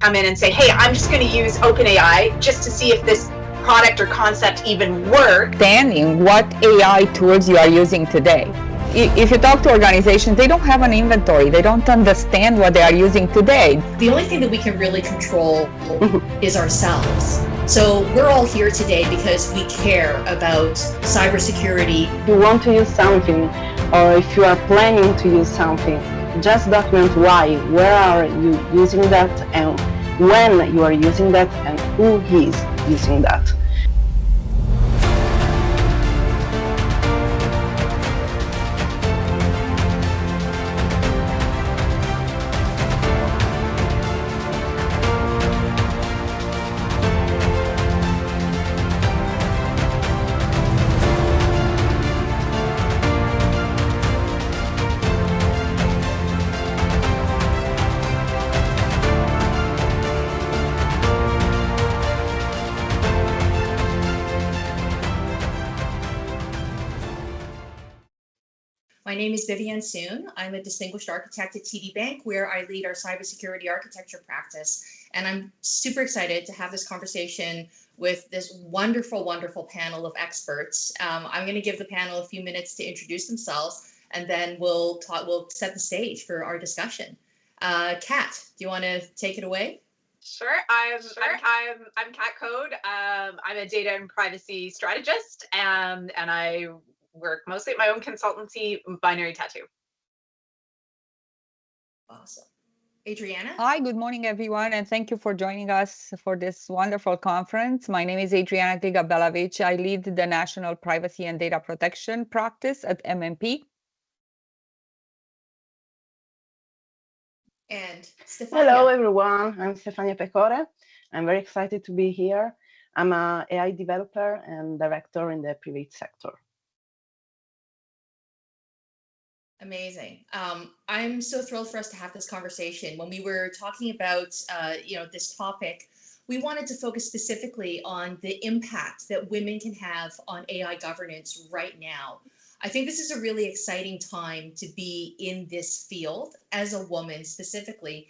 come in and say, hey, I'm just going to use OpenAI just to see if this product or concept even works. Understanding what AI tools you are using today. If you talk to organizations, they don't have an inventory. They don't understand what they are using today. The only thing that we can really control is ourselves. So we're all here today because we care about cybersecurity. If you want to use something, or if you are planning to use something, just document why, where are you using that, and when you are using that, and who is using that. My name is Vivienne Suen. I'm a distinguished architect at TD Bank, where I lead our cybersecurity architecture practice. And I'm super excited to have this conversation with this wonderful, wonderful panel of experts. I'm going to give the panel a few minutes to introduce themselves, and then we'll set the stage for our discussion. Kat, do you want to take it away? Sure. I'm Kat Coode. I'm a data and privacy strategist, and I work mostly at my own consultancy, Binary Tattoo. Awesome. Adriana? Hi, good morning, everyone, and thank you for joining us for this wonderful conference. My name is Adriana Gliga-Belavic. I lead the National Privacy and Data Protection practice at MMP. And Stefania. Hello, everyone. I'm Stefania Pecore. I'm very excited to be here. I'm an AI developer and director in the private sector. Amazing. I'm so thrilled for us to have this conversation. When we were talking about this topic, we wanted to focus specifically on the impact that women can have on AI governance right now. I think this is a really exciting time to be in this field as a woman specifically,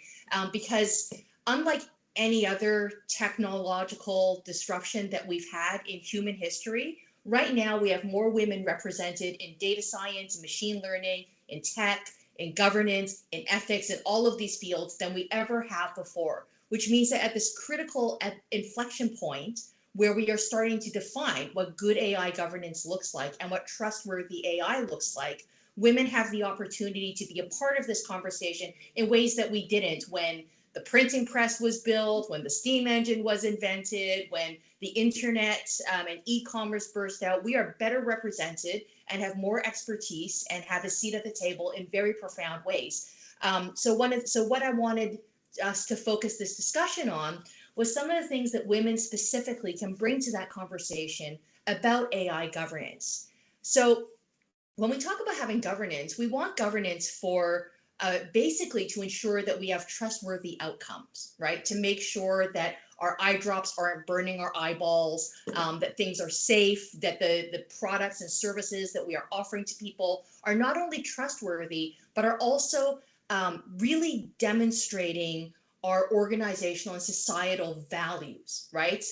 because unlike any other technological disruption that we've had in human history, right now we have more women represented in data science, machine learning, in tech, in governance, in ethics, in all of these fields than we ever have before, which means that at this critical inflection point where we are starting to define what good AI governance looks like and what trustworthy AI looks like, women have the opportunity to be a part of this conversation in ways that we didn't when the printing press was built, when the steam engine was invented, when the internet and e-commerce burst out. We are better represented and have more expertise and have a seat at the table in very profound ways. So what I wanted us to focus this discussion on was some of the things that women specifically can bring to that conversation about AI governance. So when we talk about having governance, we want governance for basically to ensure that we have trustworthy outcomes, right? To make sure that our eye drops aren't burning our eyeballs, that things are safe, that the products and services that we are offering to people are not only trustworthy, but are also really demonstrating our organizational and societal values, right?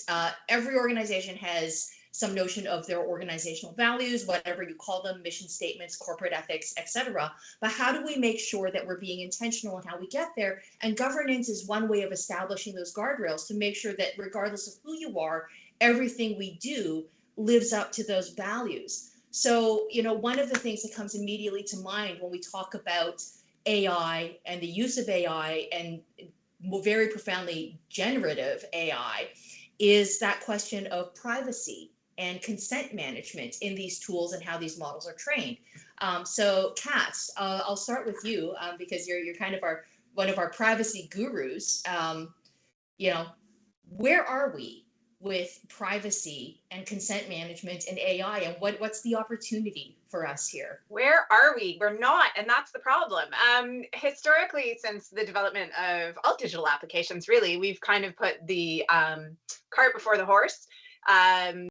Every organization has some notion of their organizational values, whatever you call them, mission statements, corporate ethics, etc. But how do we make sure that we're being intentional in how we get there? And governance is one way of establishing those guardrails to make sure that regardless of who you are, everything we do lives up to those values. So, one of the things that comes immediately to mind when we talk about AI and the use of AI and very profoundly generative AI is that question of privacy and consent management in these tools and how these models are trained. So Kat, I'll start with you because you're kind of one of our privacy gurus. Where are we with privacy and consent management in AI, and what's the opportunity for us here? Where are we? We're not, and that's the problem. Historically, since the development of all digital applications, really, we've kind of put the cart before the horse.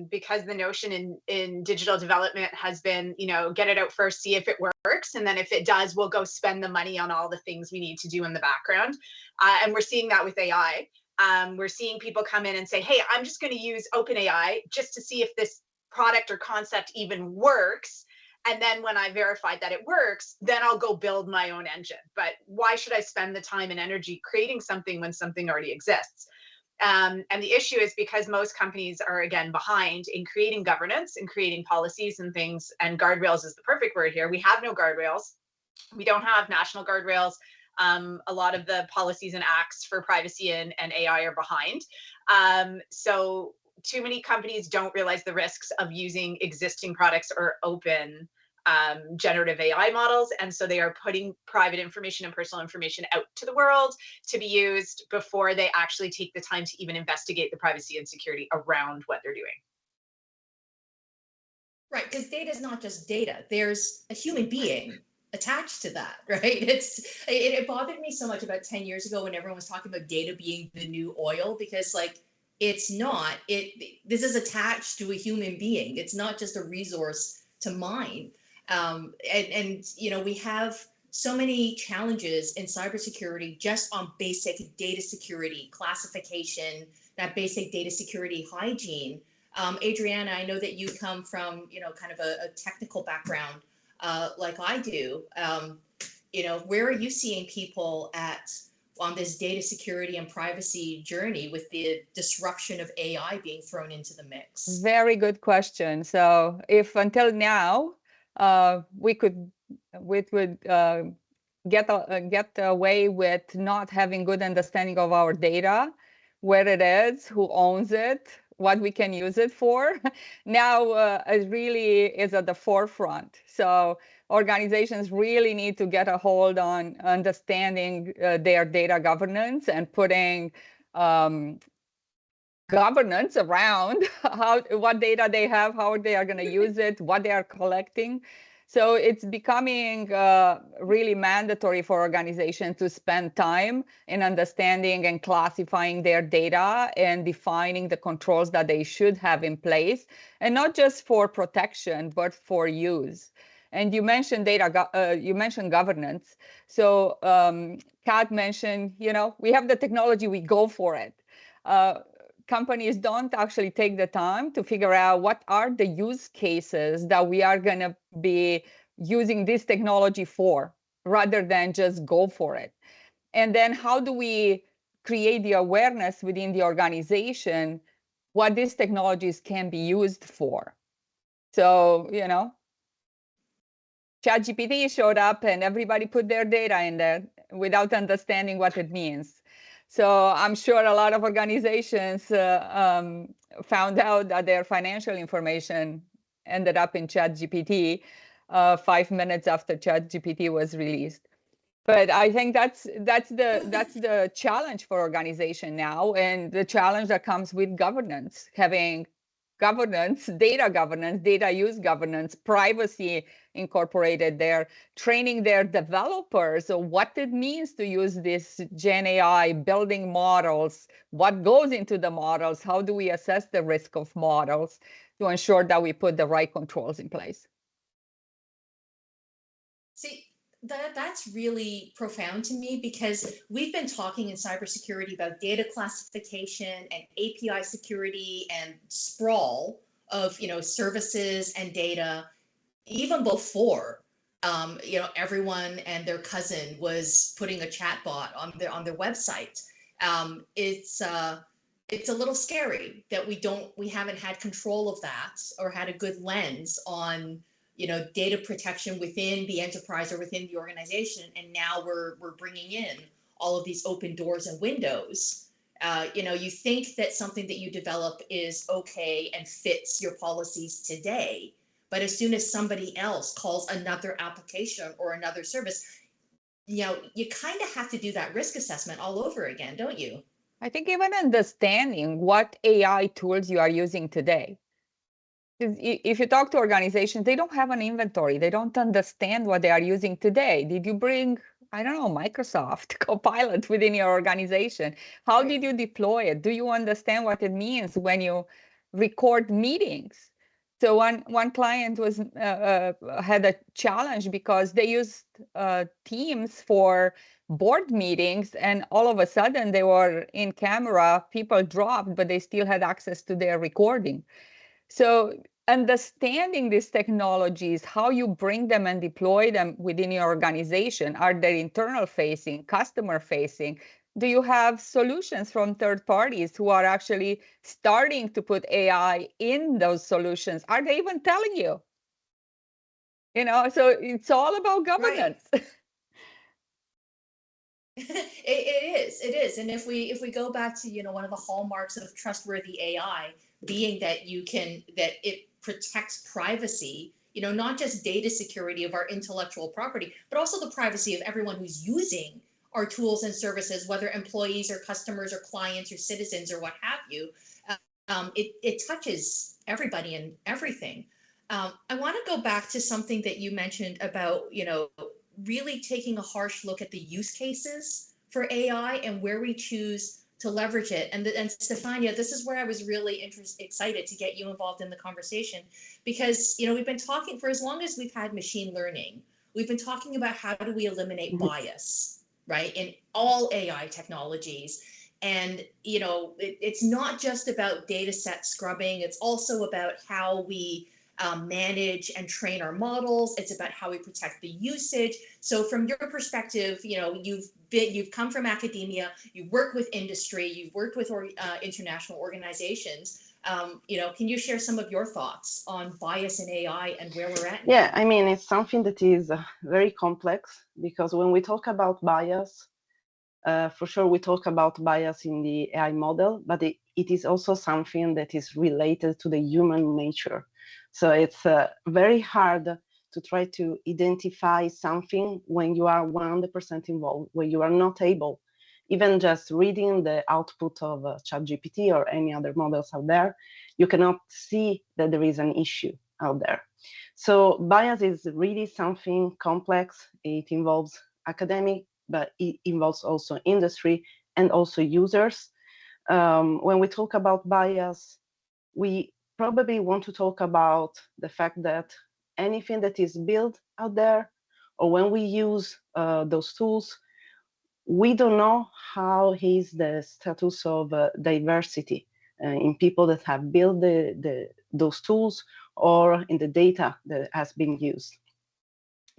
because the notion in digital development has been, get it out first, see if it works, and then if it does, we'll go spend the money on all the things we need to do in the background. And we're seeing that with AI. We're seeing people come in and say, hey, I'm just going to use OpenAI just to see if this product or concept even works. And then when I verified that it works, then I'll go build my own engine. But why should I spend the time and energy creating something when something already exists? And the issue is because most companies are, again, behind in creating governance and creating policies and things, and guardrails is the perfect word here. We have no guardrails. We don't have national guardrails. A lot of the policies and acts for privacy and AI are behind. So too many companies don't realize the risks of using existing products or open generative AI models. And so they are putting private information and personal information out to the world to be used before they actually take the time to even investigate the privacy and security around what they're doing. Right, because data is not just data. There's a human being attached to that, right? It bothered me so much about 10 years ago when everyone was talking about data being the new oil, because like, it's not. This is attached to a human being. It's not just a resource to mine. And we have so many challenges in cybersecurity just on basic data security, classification, that basic data security hygiene. Adriana, I know that you come from, kind of a technical background like I do. Where are you seeing people on this data security and privacy journey with the disruption of AI being thrown into the mix? Very good question. So if until now we would get away with not having good understanding of our data, where it is, who owns it, what we can use it for, now it really is at the forefront. So organizations really need to get a hold on understanding their data governance and putting governance around what data they have, how they are going to use it, what they are collecting. So it's becoming really mandatory for organizations to spend time in understanding and classifying their data and defining the controls that they should have in place, and not just for protection, but for use. And you mentioned you mentioned governance. So Kat mentioned, we have the technology, we go for it. Companies don't actually take the time to figure out what are the use cases that we are going to be using this technology for, rather than just go for it. And then how do we create the awareness within the organization what these technologies can be used for? So, ChatGPT showed up and everybody put their data in there without understanding what it means. So I'm sure a lot of organizations found out that their financial information ended up in ChatGPT 5 minutes after ChatGPT was released. But I think that's the challenge for organization now, and the challenge that comes with governance, having governance, data use governance, privacy incorporated there, training their developers of what it means to use this Gen AI, building models, what goes into the models, how do we assess the risk of models to ensure that we put the right controls in place. See, that's really profound to me, because we've been talking in cybersecurity about data classification and API security and sprawl of services and data even before everyone and their cousin was putting a chatbot on their website. It's a little scary that we haven't had control of that or had a good lens on data protection within the enterprise or within the organization, and now we're bringing in all of these open doors and windows. You think that something that you develop is okay and fits your policies today, but as soon as somebody else calls another application or another service, you kind of have to do that risk assessment all over again, don't you? I think even understanding what AI tools you are using today. If you talk to organizations, they don't have an inventory. They don't understand what they are using today. Did you bring, I don't know, Microsoft Copilot within your organization? How did you deploy it? Do you understand what it means when you record meetings. So one client was had a challenge because they used Teams for board meetings, and all of a sudden they were in camera, people dropped, but they still had access to their recording. So understanding these technologies, how you bring them and deploy them within your organization, are they internal facing, customer facing? Do you have solutions from third parties who are actually starting to put AI in those solutions? Are they even telling you? You know, so it's all about governance. Right. It is. And if we go back to, one of the hallmarks of trustworthy AI being that it protects privacy, not just data security of our intellectual property, but also the privacy of everyone who's using our tools and services, whether employees or customers or clients or citizens or what have you. It touches everybody and everything. I want to go back to something that you mentioned about, really taking a harsh look at the use cases for AI and where we choose to leverage it. And Stefania, this is where I was really excited to get you involved in the conversation, because we've been talking for as long as we've had machine learning. We've been talking about how do we eliminate bias, right, in all AI technologies. And it's not just about data set scrubbing. It's also about how we manage and train our models. It's about how we protect the usage. So from your perspective, you've come from academia, you've worked with industry, you've worked with international organizations. Can you share some of your thoughts on bias in AI and where we're at? Yeah, I mean, it's something that is very complex, because when we talk about bias, for sure we talk about bias in the AI model, but it is also something that is related to the human nature. So it's very hard to try to identify something when you are 100% involved, when you are not able, even just reading the output of ChatGPT or any other models out there, you cannot see that there is an issue out there. So bias is really something complex. It involves academic, but it involves also industry and also users. When we talk about bias, we probably want to talk about the fact that anything that is built out there, or when we use those tools, we don't know how is the status of diversity in people that have built those tools or in the data that has been used.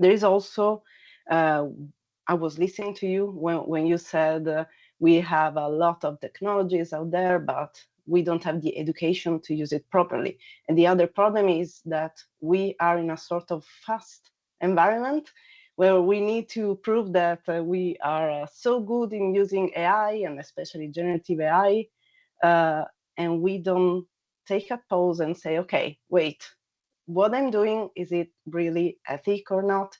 There is also, I was listening to you when you said we have a lot of technologies out there, but we don't have the education to use it properly. And the other problem is that we are in a sort of fast environment where we need to prove that we are so good in using AI, and especially generative AI, and we don't take a pause and say, okay, wait, what I'm doing, is it really ethical or not?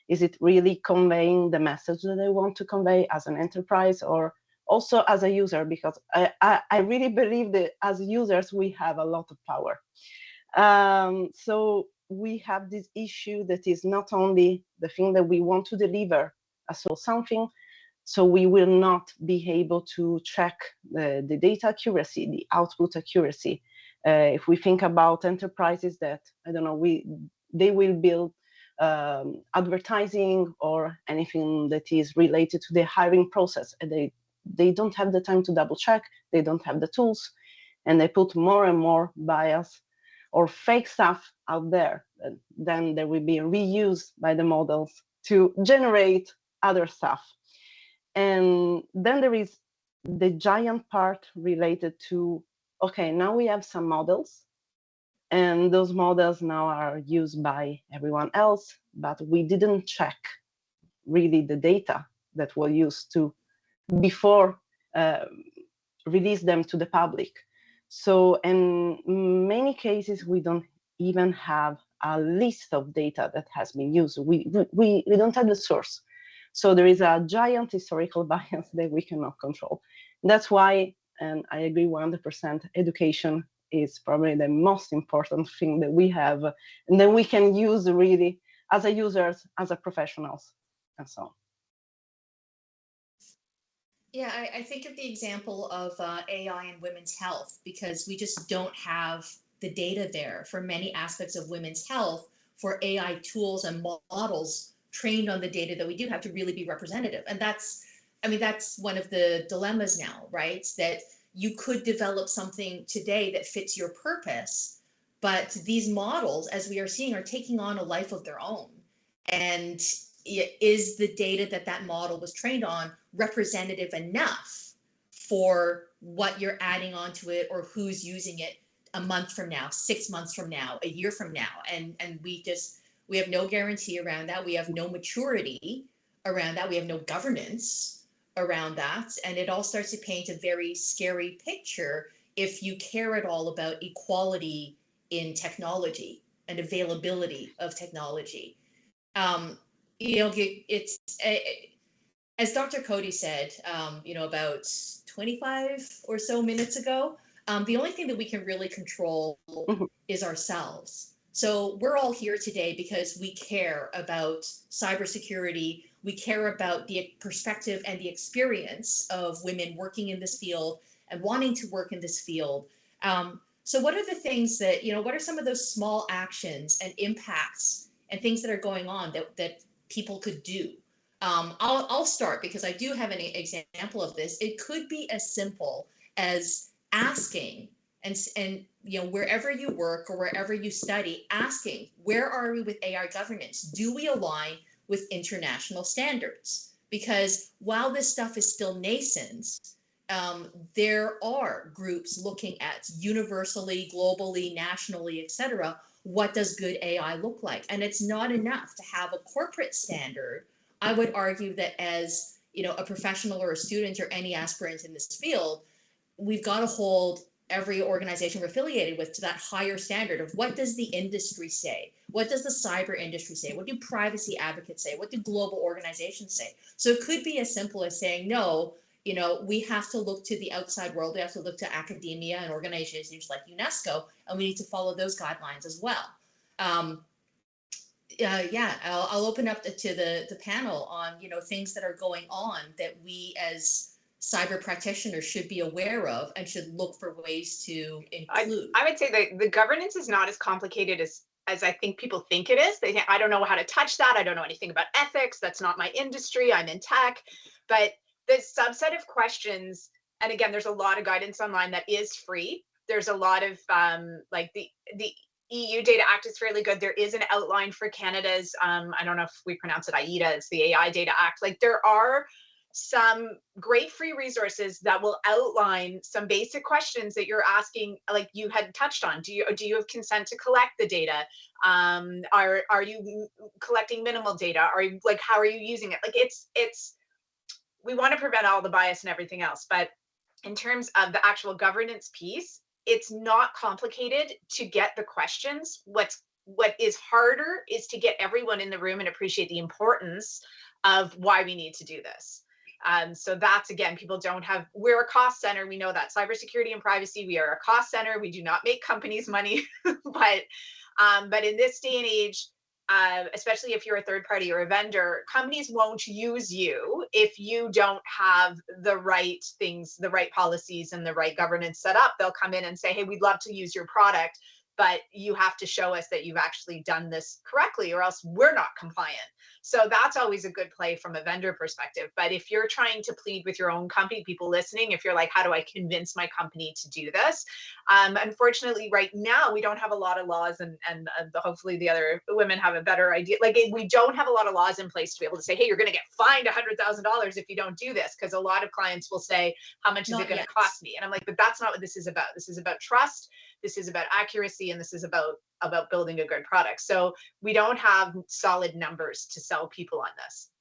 Is it really conveying the message that I want to convey as an enterprise, or also as a user? Because I really believe that as users, we have a lot of power. So we have this issue that is not only the thing that we want to deliver as something, so we will not be able to check the data accuracy, the output accuracy. If we think about enterprises that, I don't know, they will build advertising or anything that is related to the hiring process, and they don't have the time to double check, they don't have the tools, and they put more and more bias or fake stuff out there, and then there will be reused by the models to generate other stuff. And then there is the giant part related to, okay, now we have some models, and those models now are used by everyone else, but we didn't check really the data that were used to before release them to the public. So in many cases, we don't even have a list of data that has been used. We don't have the source. So there is a giant historical bias that we cannot control. That's why, and I agree 100%, education is probably the most important thing that we have, and then we can use really as a users, as a professionals, and so on. Yeah, I think of the example of AI and women's health, because we just don't have the data there for many aspects of women's health for AI tools and models trained on the data that we do have to really be representative. And that's, I mean, that's one of the dilemmas now, right? That you could develop something today that fits your purpose, but these models, as we are seeing, are taking on a life of their own. And is the data that that model was trained on representative enough for what you're adding onto it, or who's using it a month from now, 6 months from now, a year from now? And we have no guarantee around that. We have no maturity around that. We have no governance around that. And it all starts to paint a very scary picture if you care at all about equality in technology and availability of technology. It's as Dr. Coode said, about 25 or so minutes ago, the only thing that we can really control is ourselves. So we're all here today because we care about cybersecurity. We care about the perspective and the experience of women working in this field and wanting to work in this field. So what are the things that, what are some of those small actions and impacts and things that are going on that people could do? I'll start because I do have an example of this. It could be as simple as asking, and wherever you work or wherever you study, asking, where are we with AI governance? Do we align with international standards? Because while this stuff is still nascent, there are groups looking at universally, globally, nationally, etc. What does good AI look like? And it's not enough to have a corporate standard. I would argue that as a professional or a student or any aspirant in this field, we've got to hold every organization we're affiliated with to that higher standard of what does the industry say? What does the cyber industry say? What do privacy advocates say? What do global organizations say? So it could be as simple as saying, no, we have to look to the outside world. We have to look to academia and organizations like UNESCO, and we need to follow those guidelines as well. I'll open up to the panel on things that are going on that we as cyber practitioners should be aware of and should look for ways to include. I would say that the governance is not as complicated as I think people think it is. They think, I don't know how to touch that. I don't know anything about ethics. That's not my industry. I'm in tech. But the subset of questions, and again, there's a lot of guidance online that is free. There's a lot of like the EU Data Act is fairly good. There is an outline for Canada's, I don't know if we pronounce it AIDA, it's the AI Data Act. Like there are some great free resources that will outline some basic questions that you're asking, like you had touched on. Do you have consent to collect the data? Are you collecting minimal data? Are you like, how are you using it? Like we want to prevent all the bias and everything else, but in terms of the actual governance piece, it's not complicated to get the questions. What is harder is to get everyone in the room and appreciate the importance of why we need to do this. So that's, again, we're a cost center. We know that cybersecurity and privacy, we are a cost center. We do not make companies money, but in this day and age, especially if you're a third party or a vendor, companies won't use you if you don't have the right things, the right policies and the right governance set up. They'll come in and say, hey, we'd love to use your product, but you have to show us that you've actually done this correctly or else we're not compliant. So that's always a good play from a vendor perspective. But if you're trying to plead with your own company, people listening, if you're like, how do I convince my company to do this? Unfortunately, right now, we don't have a lot of laws, and hopefully the other women have a better idea. Like we don't have a lot of laws in place to be able to say, hey, you're going to get fined $100,000 if you don't do this. Because a lot of clients will say, how much is it going to cost me? And I'm like, but that's not what this is about. This is about trust. This is about accuracy, and this is about building a good product. So we don't have solid numbers to sell people on this.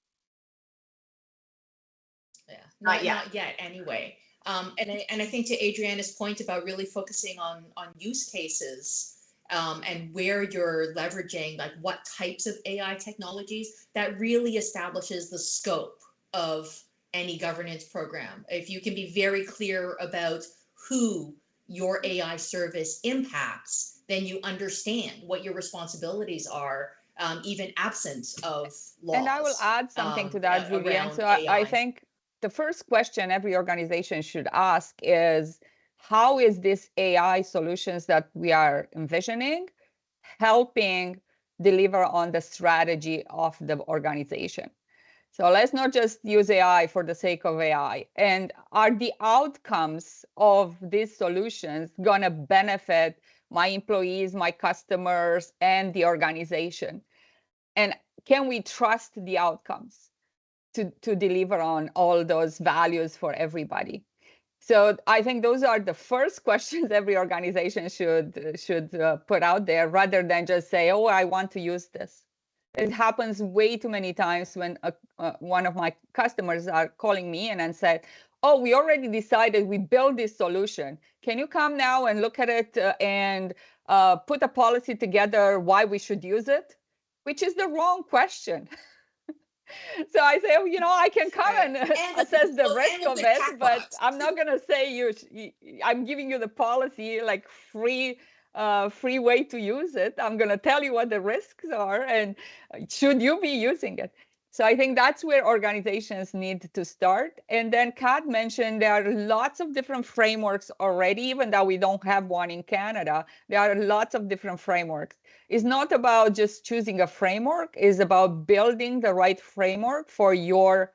Yeah, not yet anyway. And I think to Adriana's point about really focusing on use cases and where you're leveraging, like what types of AI technologies, that really establishes the scope of any governance program. If you can be very clear about who your AI service impacts, then you understand what your responsibilities are, even absent of laws. And I will add something to that, Vivienne. So I think the first question every organization should ask is, how is this AI solutions that we are envisioning helping deliver on the strategy of the organization? So let's not just use AI for the sake of AI. And are the outcomes of these solutions going to benefit my employees, my customers, and the organization? And can we trust the outcomes to deliver on all those values for everybody? So I think those are the first questions every organization should put out there, rather than just say, oh, I want to use this. It happens way too many times when one of my customers are calling me and said, oh, we already decided, we built this solution. Can you come now and look at it and put a policy together why we should use it? Which is the wrong question. So I say, oh, you know, I can come and assess the risk of it, but I'm not going to say I'm giving you the policy like free way to use it. I'm going to tell you what the risks are and should you be using it. So I think that's where organizations need to start. And then Kat mentioned there are lots of different frameworks already, even though we don't have one in Canada. There are lots of different frameworks. It's not about just choosing a framework, it's about building the right framework for your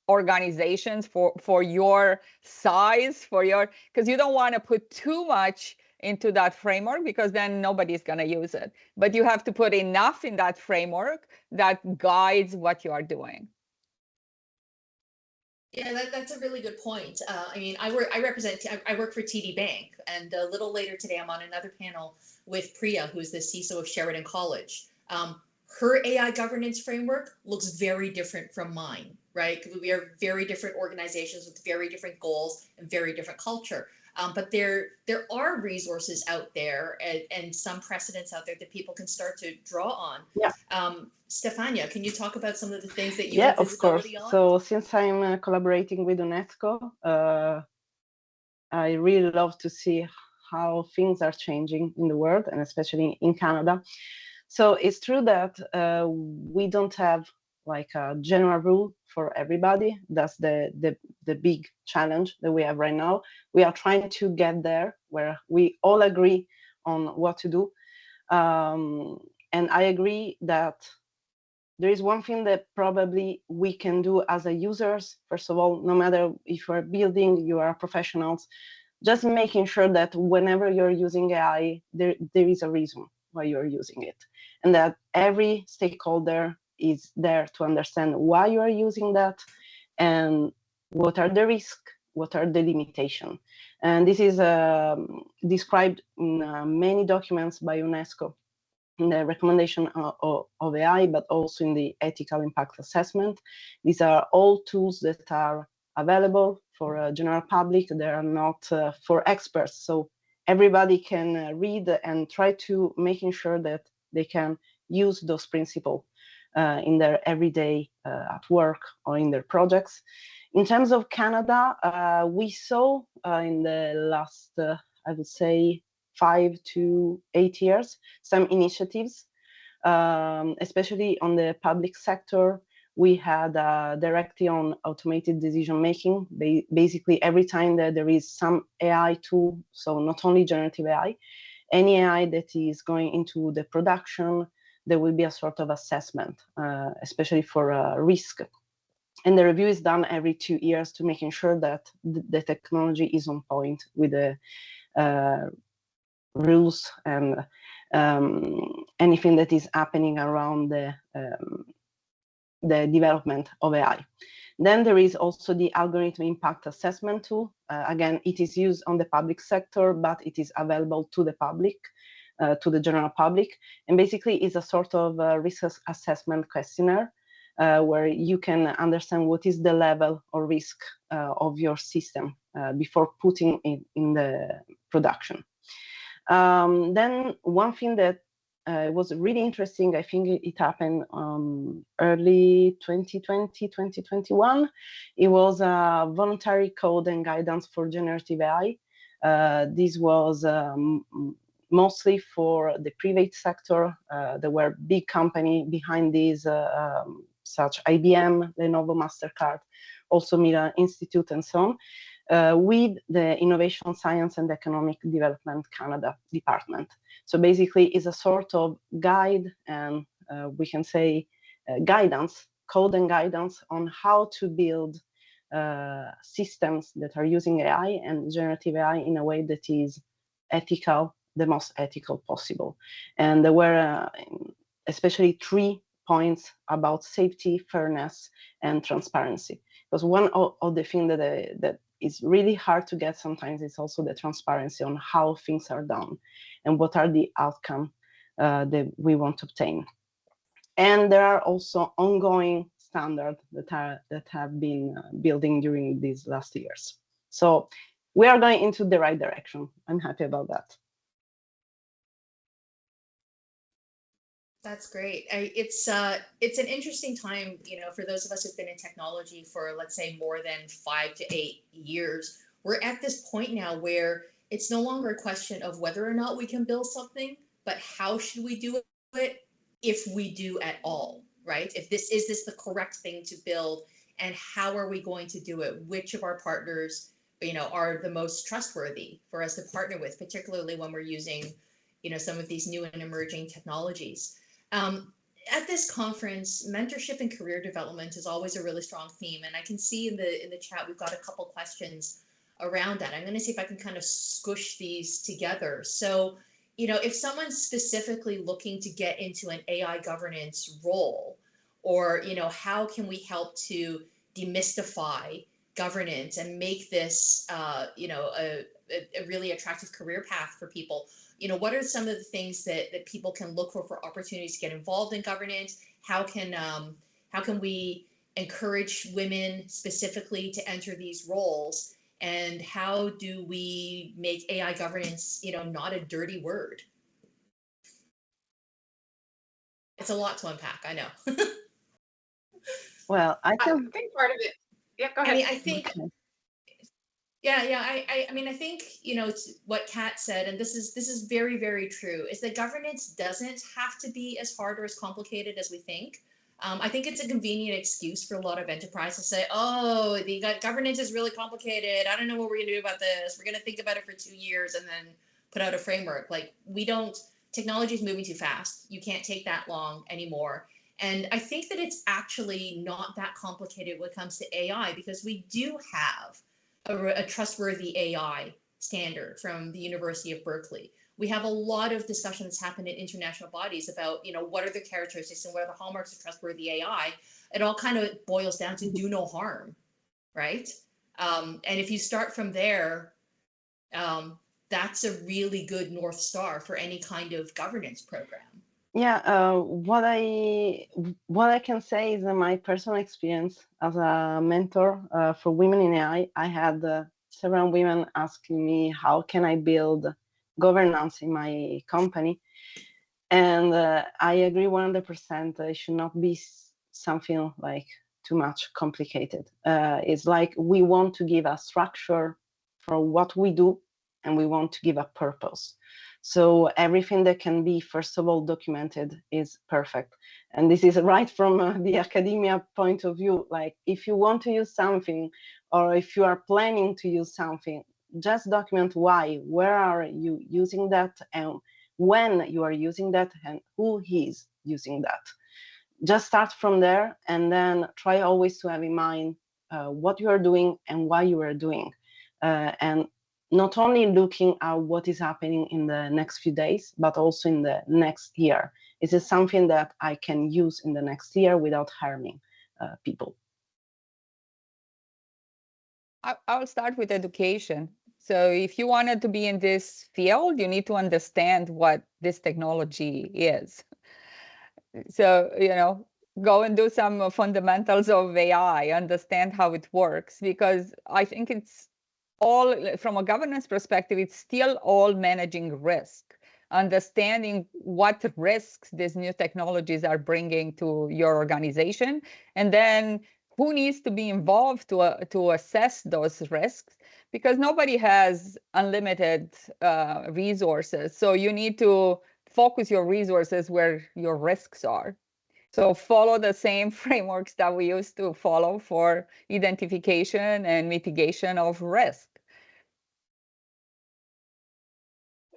organizations, for your size, because you don't want to put too much into that framework, because then nobody's going to use it. But you have to put enough in that framework that guides what you are doing. Yeah, that's a really good point. I mean, I work for TD Bank, and a little later today, I'm on another panel with Priya, who's the CISO of Sheridan College. Her AI governance framework looks very different from mine, right? We are very different organizations with very different goals and very different culture. But there are resources out there and some precedents out there that people can start to draw on. Yeah. Stefania, can you talk about some of the things that you have visibility of course. on? So since I'm collaborating with UNESCO, I really love to see how things are changing in the world, and especially in Canada. So it's true that we don't have like a general rule for everybody. That's the big challenge that we have right now. We are trying to get there where we all agree on what to do. And I agree that there is one thing that probably we can do as a users. First of all, no matter if you're building, you are professionals, just making sure that whenever you're using AI, there is a reason why you're using it, and that every stakeholder is there to understand why you are using that and what are the risks, what are the limitations. And this is described in many documents by UNESCO, in the recommendation of AI, but also in the ethical impact assessment. These are all tools that are available for general public. They are not for experts. So everybody can read and try to making sure that they can use those principles in their everyday at work or in their projects. In terms of Canada, we saw in the last, I would say, 5 to 8 years, some initiatives, especially on the public sector. We had a directive on automated decision making. Basically, every time that there is some AI tool, so not only generative AI, any AI that is going into the production, there will be a sort of assessment, especially for risk. And the review is done every 2 years to making sure that the technology is on point with the rules and anything that is happening around the development of AI. Then there is also the algorithm impact assessment tool. Again, it is used on the public sector, but it is available to the public, to the general public. And basically is a sort of risk assessment questionnaire where you can understand what is the level of risk of your system before putting it in the production. Then one thing that was really interesting, I think it happened early 2020, 2021. It was a voluntary code and guidance for generative AI. This was mostly for the private sector. There were big companies behind these, such IBM, Lenovo, MasterCard, also Milan Institute and so on, with the Innovation, Science and Economic Development Canada department. So basically it's a sort of guide and we can say guidance, code and guidance on how to build systems that are using AI and generative AI in a way that is ethical, the most ethical possible. And there were especially 3 points about safety, fairness, and transparency. Because one of the things that is really hard to get sometimes is also the transparency on how things are done and what are the outcomes that we want to obtain. And there are also ongoing standards that have been building during these last years. So we are going into the right direction. I'm happy about that. That's great. It's an interesting time, you know, for those of us who've been in technology for, let's say, more than 5 to 8 years. We're at this point now where it's no longer a question of whether or not we can build something, but how should we do it, if we do at all, right? If this is the correct thing to build, and how are we going to do it? Which of our partners, you know, are the most trustworthy for us to partner with, particularly when we're using, you know, some of these new and emerging technologies. At this conference, mentorship and career development is always a really strong theme, and I can see in the chat we've got a couple questions around that. I'm going to see if I can kind of squish these together. So, you know, if someone's specifically looking to get into an AI governance role, or, you know, how can we help to demystify governance and make this, you know, a really attractive career path for people? You know, what are some of the things that people can look for opportunities to get involved in governance? How can we encourage women specifically to enter these roles? And how do we make AI governance, you know, not a dirty word? It's a lot to unpack, I know. Well, I think part of it. Yeah, go ahead. I mean, I think. Okay. Yeah. I mean, I think, you know, it's what Kat said, and this is very, very true, is that governance doesn't have to be as hard or as complicated as we think. I think it's a convenient excuse for a lot of enterprises to say, oh, the governance is really complicated. I don't know what we're going to do about this. We're going to think about it for 2 years and then put out a framework. Like, technology is moving too fast. You can't take that long anymore. And I think that it's actually not that complicated when it comes to AI, because we do have a trustworthy AI standard from the University of Berkeley. We have a lot of discussions happen in international bodies about, you know, what are the characteristics and what are the hallmarks of trustworthy AI. It all kind of boils down to do no harm, right? And if you start from there, that's a really good North Star for any kind of governance program. Yeah, what I can say is my personal experience as a mentor for women in AI. I had several women asking me, how can I build governance in my company? And I agree 100%. It should not be something like too much complicated. It's like we want to give a structure for what we do, and we want to give a purpose. So everything that can be, first of all, documented is perfect. And this is right from the academia point of view. Like, if you want to use something, or if you are planning to use something, just document why, where are you using that, and when you are using that, and who is using that. Just start from there, and then try always to have in mind what you are doing and why you are doing. And not only looking at what is happening in the next few days, but also in the next year. Is it something that I can use in the next year without harming people? I'll start with education. So if you wanted to be in this field, you need to understand what this technology is. So, you know, go and do some fundamentals of AI, understand how it works, because I think it's all, from a governance perspective, it's still all managing risk, understanding what risks these new technologies are bringing to your organization, and then who needs to be involved to assess those risks, because nobody has unlimited resources. So you need to focus your resources where your risks are. So follow the same frameworks that we used to follow for identification and mitigation of risk.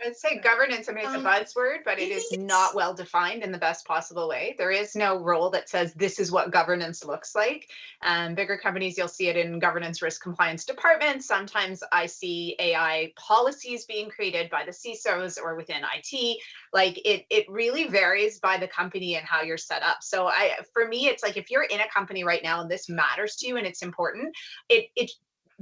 I'd say governance, I mean, it's a buzzword, but it is not well defined in the best possible way. There is no role that says this is what governance looks like. Bigger companies, you'll see it in governance risk compliance departments. Sometimes I see AI policies being created by the CISOs or within IT. Like it really varies by the company and how you're set up. So for me, it's like if you're in a company right now and this matters to you and it's important, it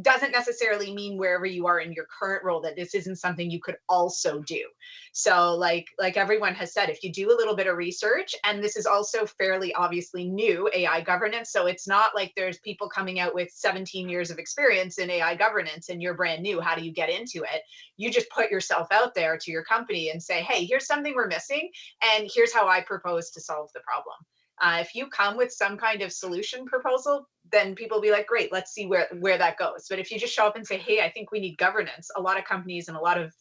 doesn't necessarily mean wherever you are in your current role that this isn't something you could also do. So like everyone has said, if you do a little bit of research, and this is also fairly obviously new, AI governance, so it's not like there's people coming out with 17 years of experience in AI governance and you're brand new, how do you get into it? You just put yourself out there to your company and say, hey, here's something we're missing, and here's how I propose to solve the problem. If you come with some kind of solution proposal, then people will be like, great, let's see where that goes. But if you just show up and say, hey, I think we need governance, a lot of companies and a lot of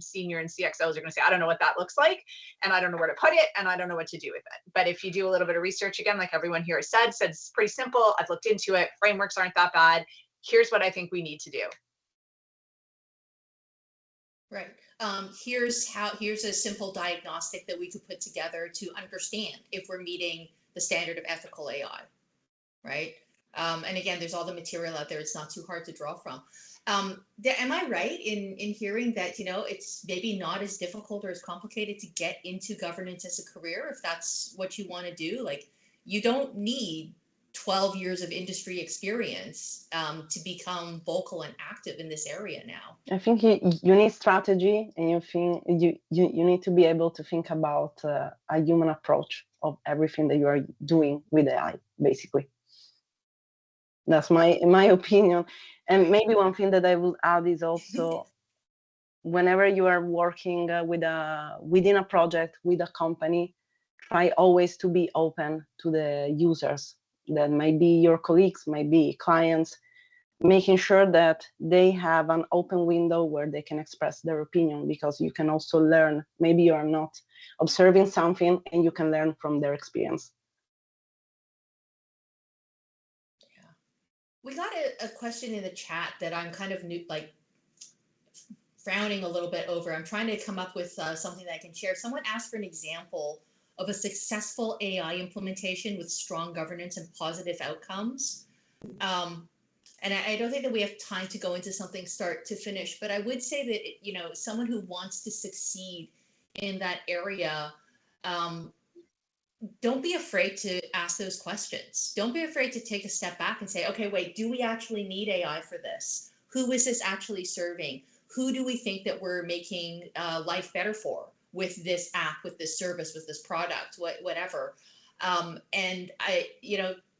senior and CXOs are going to say, I don't know what that looks like, and I don't know where to put it, and I don't know what to do with it. But if you do a little bit of research, again, like everyone here has said it's pretty simple. I've looked into it. Frameworks aren't that bad. Here's what I think we need to do. Right. Here's a simple diagnostic that we could put together to understand if we're meeting the standard of ethical AI, right? And again, there's all the material out there. It's not too hard to draw from. Am I right in hearing that, it's maybe not as difficult or as complicated to get into governance as a career if that's what you want to do? Like, you don't need 12 years of industry experience to become vocal and active in this area now. I think you need strategy, and you need to be able to think about a human approach of everything that you are doing with AI, basically. That's my opinion. And maybe one thing that I will add is also whenever you are working within a project with a company, try always to be open to the users. That might be your colleagues, might be clients, making sure that they have an open window where they can express their opinion, because you can also learn. Maybe you are not observing something and you can learn from their experience. Yeah. We got a question in the chat that I'm kind of frowning a little bit over. I'm trying to come up with something that I can share. Someone asked for an example of a successful AI implementation with strong governance and positive outcomes. And I don't think that we have time to go into something start to finish, but I would say that, someone who wants to succeed in that area, don't be afraid to ask those questions. Don't be afraid to take a step back and say, okay, wait, do we actually need AI for this? Who is this actually serving? Who do we think that we're making life better for with this app, with this service, with this product, whatever? And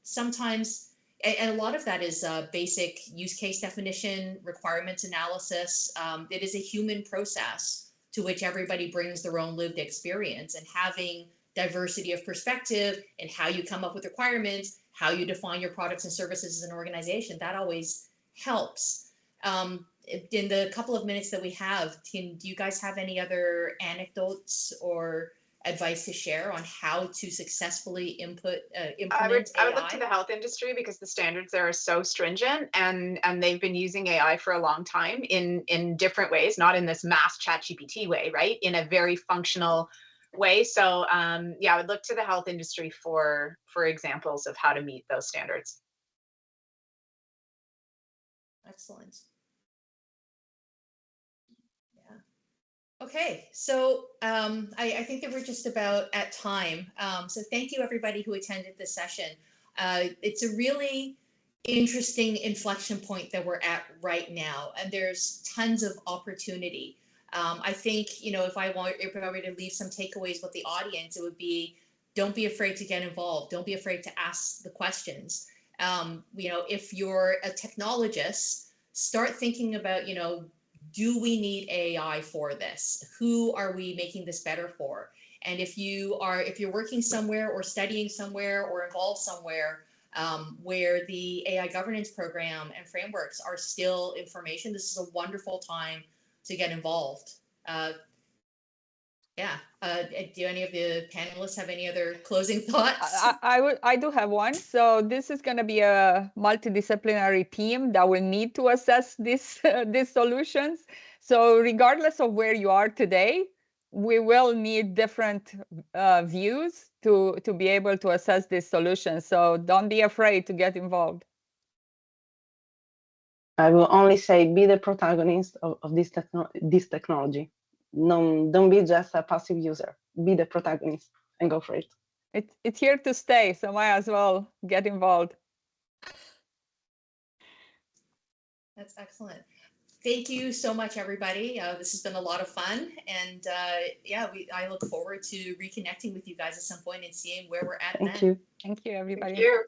sometimes, and a lot of that is basic use case definition, requirements analysis. It is a human process to which everybody brings their own lived experience, and having diversity of perspective and how you come up with requirements, how you define your products and services as an organization, that always helps. In the couple of minutes that we have, do you guys have any other anecdotes or advice to share on how to successfly implement AI? I would look to the health industry, because the standards there are so stringent, and they've been using AI for a long time in different ways, not in this mass ChatGPT way, right? In a very functional way. So yeah, I would look to the health industry for examples of how to meet those standards. Excellent. Okay, so I think that we're just about at time. So thank you everybody who attended this session. It's a really interesting inflection point that we're at right now, and there's tons of opportunity. I think, if I were to leave some takeaways with the audience, it would be, don't be afraid to get involved. Don't be afraid to ask the questions. If you're a technologist, start thinking about, do we need AI for this? Who are we making this better for? And if you're working somewhere or studying somewhere or involved somewhere where the AI governance program and frameworks are still information, this is a wonderful time to get involved. Yeah. Do any of the panelists have any other closing thoughts? I do have one. So this is going to be a multidisciplinary team that will need to assess these solutions. So regardless of where you are today, we will need different views to be able to assess these solutions. So don't be afraid to get involved. I will only say be the protagonist of this technology. No, don't be just a passive user. Be the protagonist and go for it. It's here to stay, so might as well get involved. That's excellent. Thank you so much, everybody. This has been a lot of fun, and yeah, I look forward to reconnecting with you guys at some point and seeing where we're at. Thank then. you. Thank you, everybody. Thank you.